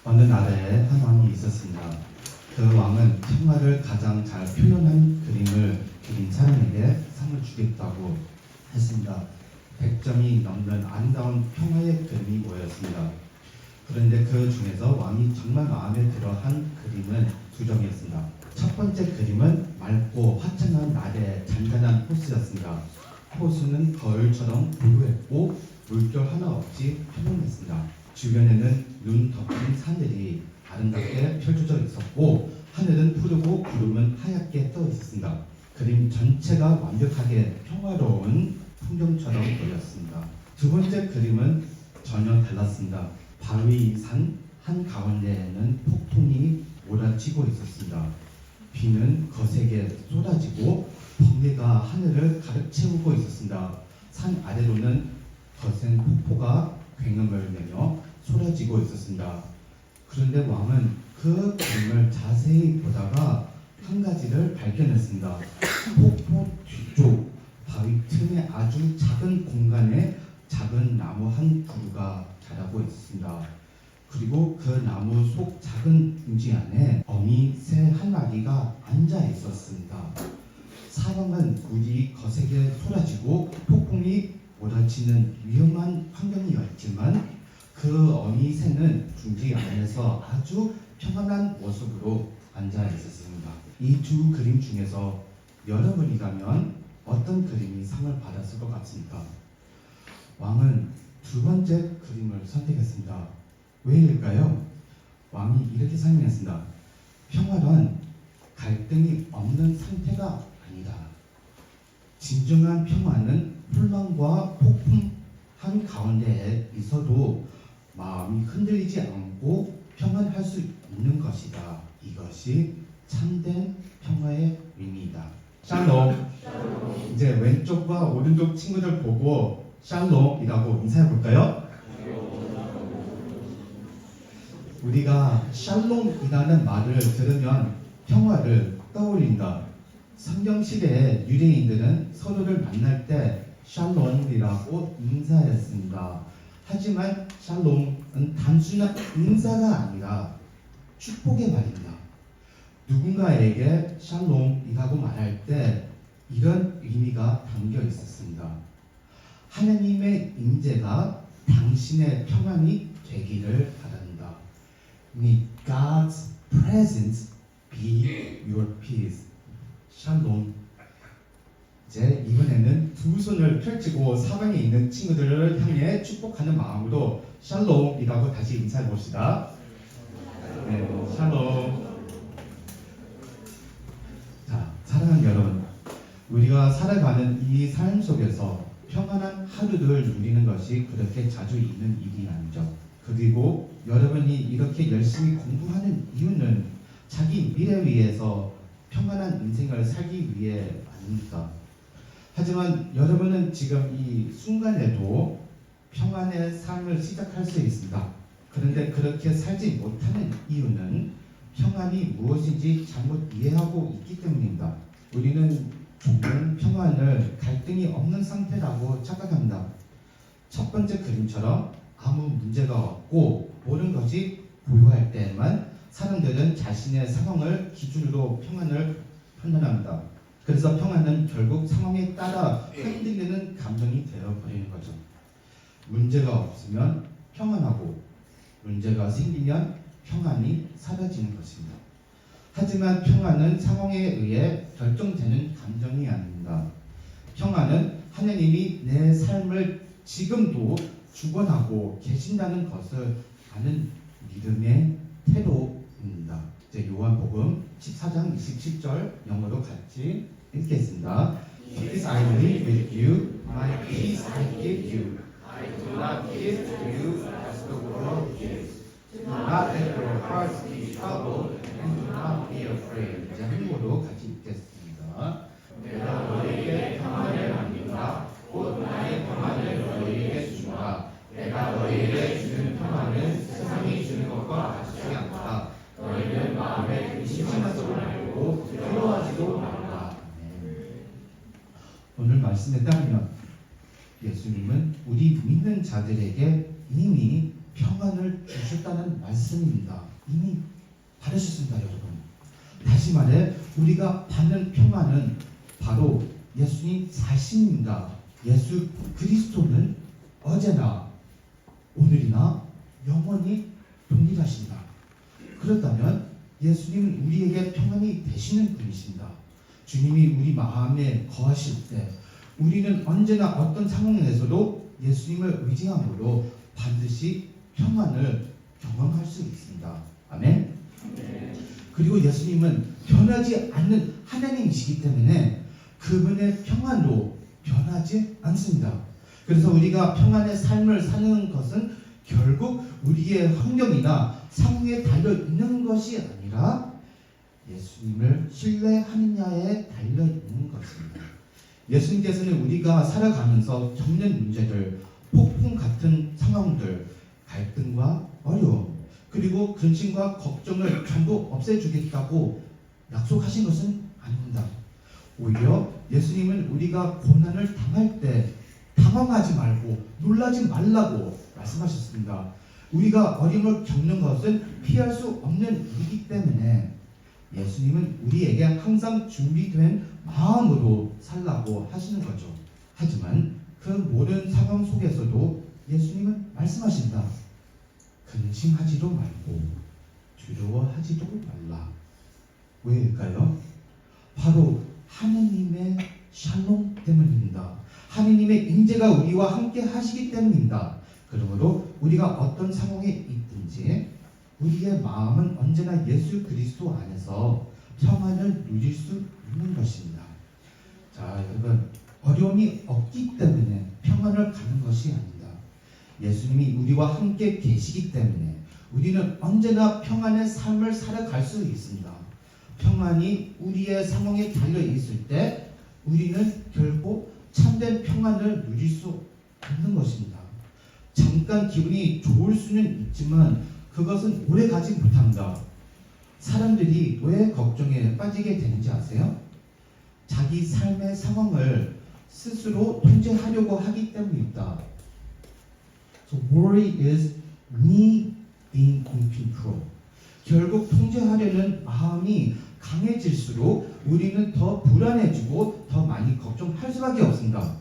어느 나라에 한 왕이 있었습니다. 그 왕은 평화를 가장 잘 표현한 그림을 그린 사람에게 상을 주겠다고 했습니다. 100점이 넘는 아름다운 평화의 그림이 모였습니다. 그런데 그 중에서 왕이 정말 마음에 들어한 그림은 두 점이었습니다. 첫 번째 그림은 맑고 화창한 날의 잔잔한 호수였습니다. 호수는 거울처럼 고요했고 물결 하나 없이 평온했습니다. 주변에는 눈 덮인 산들이 아름답게 펼쳐져 있었고 하늘은 푸르고 구름은 하얗게 떠 있었습니다. 그림 전체가 완벽하게 평화로운 풍경처럼 보였습니다. 두 번째 그림은 전혀 달랐습니다. 바위 산 한가운데에는 폭풍이 몰아치고 있었습니다. 비는 거세게 쏟아지고 번개가 하늘을 가득 채우고 있었습니다. 산 아래로는 거센 폭포가 굉음을 내며 쏟아지고 있었습니다. 그런데 왕은 그 그림을 자세히 보다가 한 가지를 발견했습니다. 폭포 뒤쪽 바위 틈에 아주 작은 공간에 작은 나무 한 그루가 자라고 있었습니다. 그리고 그 나무 속 작은 둥지 안에 어미 새 한 마리가 앉아 있었습니다. 사방은 물이 거세게 쏟아지고 폭풍이 몰아치는 위험한 환경이었지만 그 어미 새는 둥지 안에서 아주 평안한 모습으로 앉아 있었습니다. 이 두 그림 중에서 여러분이라면 어떤 그림이 상을 받았을 것 같습니까? 왕은 두 번째 그림을 선택했습니다. 왜일까요? 왕이 이렇게 설명했습니다. 평화란 갈등이 없는 상태가 아니다. 진정한 평화는 혼란과 폭풍 한 가운데에 있어도 마음이 흔들리지 않고 평안할 수 있는 것이다. 이것이 참된 평화의 의미이다. 샬롬. 이제 왼쪽과 오른쪽 친구들 보고 샬롬이라고 인사해 볼까요? 우리가 샬롬이라는 말을 들으면 평화를 떠올린다. 성경 시대의 유대인들은 서로를 만날 때 샬롬이라고 인사했습니다. 하지만 샬롬은 단순한 인사가 아니라 축복의 말입니다. 누군가에게 샬롬이라고 말할 때 이런 의미가 담겨 있었습니다. 하나님의 임재가 당신의 평안이 되기를 바란다. May God's presence be your peace. 샬롬. 이제 이번에는 두 손을 펼치고 사방에 있는 친구들을 향해 축복하는 마음으로 샬롬이라고 다시 인사해 봅시다. 네, 샬롬. 자, 사랑하는 여러분, 우리가 살아가는 이 삶 속에서 평안한 하루를 누리는 것이 그렇게 자주 있는 일이 아니죠. 그리고 여러분이 이렇게 열심히 공부하는 이유는 자기 미래 위해서 평안한 인생을 살기 위해 아닙니까? 하지만 여러분은 지금 이 순간에도 평안의 삶을 시작할 수 있습니다. 그런데 그렇게 살지 못하는 이유는 평안이 무엇인지 잘못 이해하고 있기 때문입니다. 우리는 종종 평안을 갈등이 없는 상태라고 착각합니다. 첫 번째 그림처럼 아무 문제가 없고 모든 것이 고요할 때에만 사람들은 자신의 상황을 기준으로 평안을 판단합니다. 그래서 평안은 결국 상황에 따라 흔들리는 감정이 되어버리는 거죠. 문제가 없으면 평안하고 문제가 생기면 평안이 사라지는 것입니다. 하지만 평안은 상황에 의해 결정되는 감정이 아닙니다. 평안은 하나님이 내 삶을 지금도 주관하고 계신다는 것을 아는 믿음의 태도입니다. 이제 요한복음 14장 27절 영어로 같이 읽겠습니다. Peace I leave with you, my peace I give you. I do not give to you as the world gives. Do not let your hearts be troubled and do not be afraid. 이제 한국어로 같이 읽겠습니다. 내가 너희에게 평안을 남긴다. 곧 나의 평안을 너희에게 주노라. 내가 너희에게 주는 평안은 세상이 주는 것과 같지 않다. 너희는 마음에 의심하지 말고 두려워하지도 말라. 오늘 말씀에 따르면 예수님은 우리 믿는 자들에게 이미 평안을 주셨다는 말씀입니다. 이미 받으셨습니다, 여러분. 다시 말해 우리가 받는 평안은 바로 예수님 자신입니다. 예수 그리스도는 어제나 오늘이나 영원히 동일하십니다. 그렇다면 예수님은 우리에게 평안이 되시는 분이십니다. 주님이 우리 마음에 거하실 때 우리는 언제나 어떤 상황에서도 예수님을 의지함으로 반드시 평안을 경험할 수 있습니다. 아멘. 그리고 예수님은 변하지 않는 하나님이시기 때문에 그분의 평안도 변하지 않습니다. 그래서 우리가 평안의 삶을 사는 것은 결국 우리의 환경이나 상황에 달려 있는 것이 아니라 예수님을 신뢰하느냐에 달려 있는 것입니다. 예수님께서는 우리가 살아가면서 겪는 문제들, 폭풍 같은 상황들, 갈등과 어려움, 그리고 근심과 걱정을 전부 없애주겠다고 약속하신 것은 아닙니다. 오히려 예수님은 우리가 고난을 당할 때 당황하지 말고 놀라지 말라고 말씀하셨습니다. 우리가 어려움을 겪는 것은 피할 수 없는 일이기 때문에 예수님은 우리에게 항상 준비된 마음으로 살라고 하시는 거죠. 하지만 그 모든 상황 속에서도 예수님은 말씀하신다. 근심하지도 말고 두려워하지도 말라. 왜일까요? 바로 하느님의 샬롬 때문입니다. 하느님의 임재가 우리와 함께 하시기 때문입니다. 그러므로 우리가 어떤 상황에 있든지 우리의 마음은 언제나 예수 그리스도 안에서 평안을 누릴 수 있는 것입니다. 자, 여러분, 어려움이 없기 때문에 평안을 가는 것이 아닙니다. 예수님이 우리와 함께 계시기 때문에 우리는 언제나 평안의 삶을 살아갈 수 있습니다. 평안이 우리의 상황에 달려 있을 때 우리는 결코 참된 평안을 누릴 수 없는 것입니다. 잠깐 기분이 좋을 수는 있지만 그것은 오래 가지 못합니다. 사람들이 왜 걱정에 빠지게 되는지 아세요? 자기 삶의 상황을 스스로 통제하려고 하기 때문입니다. So worry is me being in control. 결국 통제하려는 마음이 강해질수록 우리는 더 불안해지고 더 많이 걱정할 수밖에 없습니다.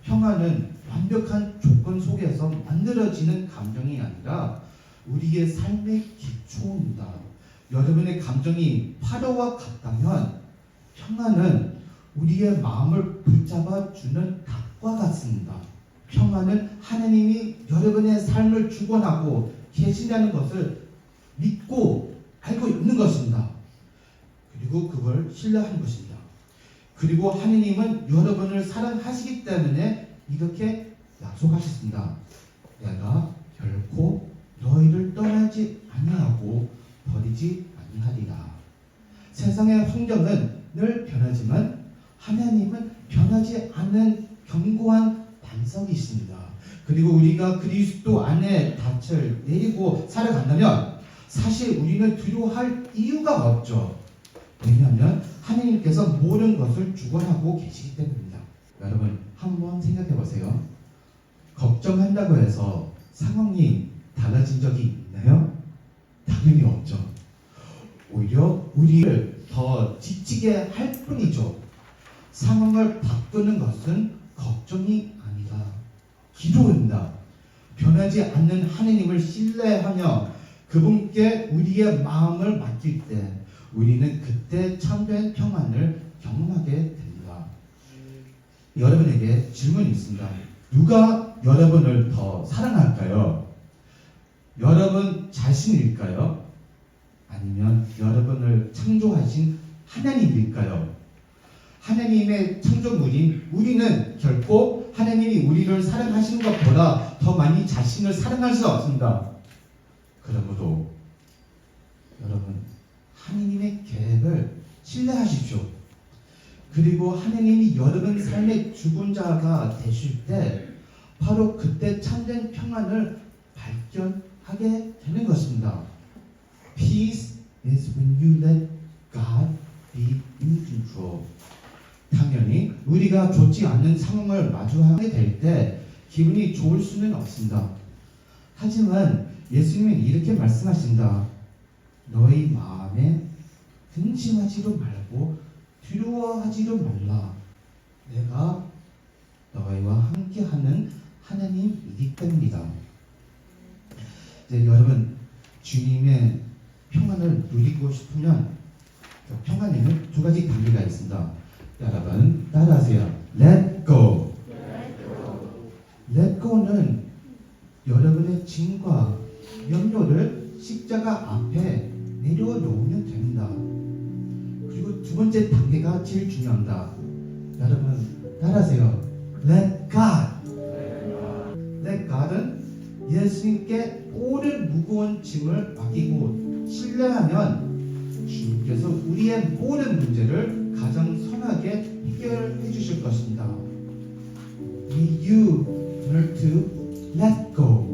평안은 완벽한 조건 속에서 만들어지는 감정이 아니라 우리의 삶의 기초입니다. 여러분의 감정이 파도와 같다면 평안은 우리의 마음을 붙잡아 주는 닭과 같습니다. 평안은 하나님이 여러분의 삶을 주관하고 계신다는 것을 믿고 알고 있는 것입니다. 그리고 그걸 신뢰하는 것입니다. 그리고 하나님은 여러분을 사랑하시기 때문에 이렇게 약속하셨습니다. 내가 결코 너희를 떠나지 아니하고 버리지 아니하리라. 세상의 환경은 늘 변하지만 하나님은 변하지 않는 견고한 반석이십니다. 그리고 우리가 그리스도 안에 닻을 내리고 살아간다면 사실 우리는 두려워할 이유가 없죠. 왜냐하면 하나님께서 모든 것을 주관하고 계시기 때문입니다. 여러분 한번 생각해 보세요. 걱정한다고 해서 상황이 달라진 적이 있나요? 당연히 없죠. 오히려 우리를 더 지치게 할 뿐이죠. 상황을 바꾸는 것은 걱정이 아니라 기도입니다. 변하지 않는 하나님을 신뢰하며 그분께 우리의 마음을 맡길 때 우리는 그때 참된 평안을 경험하게 됩니다. 여러분에게 질문이 있습니다. 누가 여러분을 더 사랑할까요? 여러분 자신일까요? 아니면 여러분을 창조하신 하나님일까요? 하나님의 창조물인 우리는 결코 하나님이 우리를 사랑하시는 것보다 더 많이 자신을 사랑할 수 없습니다. 그러므로 여러분 하나님의 계획을 신뢰하십시오. 그리고 하나님이 여러분 삶의 주권자가 되실 때 바로 그때 참된 평안을 발견하게 되는 것입니다. Peace is when you let God be in control. 당연히 우리가 좋지 않은 상황을 마주하게 될 때 기분이 좋을 수는 없습니다. 하지만 예수님은 이렇게 말씀하신다. 너희 마음에 근심하지도 말고 두려워하지도 말라. 내가 너희와 함께하는 하나님이기 때문이다. 이제 여러분, 주님의 평안을 누리고 싶으면 평안에는 두 가지 단계가 있습니다. 여러분 따라하세요. Let go. Let go는 여러분의 짐과 염려를 십자가 앞에 내려놓으면 됩니다. 그리고 두 번째 단계가 제일 중요합니다. 여러분 따라하세요. Let God. Let God은 예수님께 모든 무거운 짐을 맡기고 신뢰하면 주님께서 우리의 모든 문제를 가장 선하게 해결해 주실 것입니다. Will you learn to let go?